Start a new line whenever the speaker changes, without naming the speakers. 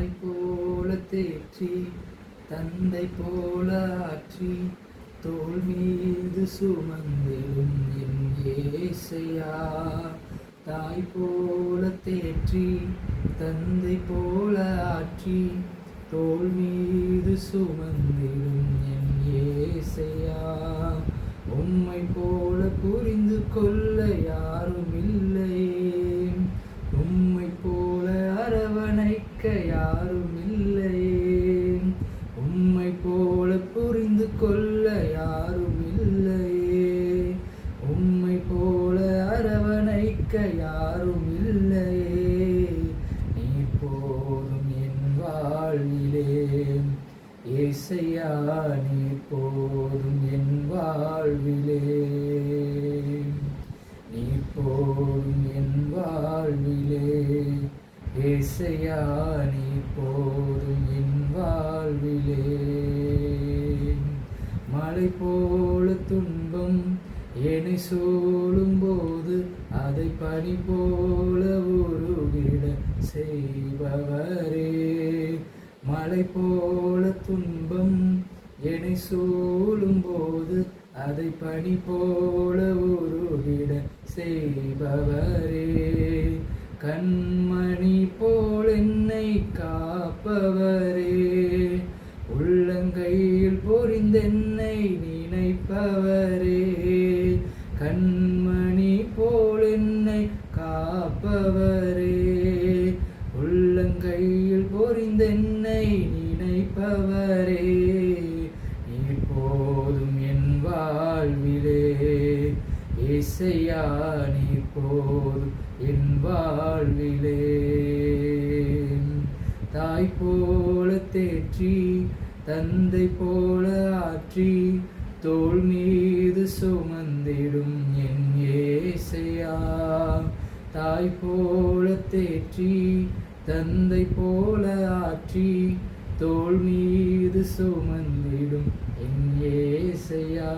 தாய் போல தேற்றி தந்தை போல ஆற்றி தோள் மீது சுமந்திடும் என் ஏசையா. தாய் போல தேற்றி தந்தை போல ஆற்றி தோள் மீது சுமந்திடும் என் ஏசையா. உம்மை போல புரிந்து கொள்ள யாரும் இல்லையே, உம்மை போல அரவணைக்க யாரும் இல்லையே, உம்மை போல புரிந்து கொள்ள யாரும் இல்லையே, உம்மை போல அரவணைக்க யாரும் இல்லையே. நீ போதும் என் வாழ்விலே ஏசையா, நீ போதும் என் வாழ்விலே, நீ போதும் என் வாழ்விலே ஏசையா, நீ போதும் என் வாழ்விலே. மலை போல துன்பம் என்னை சூழும் போது அதை பனி போல உருகிட செய்பவரே. மலை போல துன்பம் என்னை சூழும் போது அதை பனி போல உருகிட செய்பவரே. கண்மணி போல் என்னை காப்பவரே, உள்ளங்கையில் பொறிந்தென்னை நினைப்பவரே. கண்மணி போல் என்னை காப்பவரே, உள்ளங்கையில் பொறிந்தென்னை நினைப்பவரே. நீ போதும் என் வாழ்விலே ஏசையா, நீ போதும் என் வாழ்விலே. தாய் போல தேற்றி தந்தை போல ஆற்றி தோள் மீது சுமந்திடும் என் ஏசையா. தாய் போல தேற்றி தந்தை போல ஆற்றி தோள் மீது சுமந்திடும் என் ஏசையா.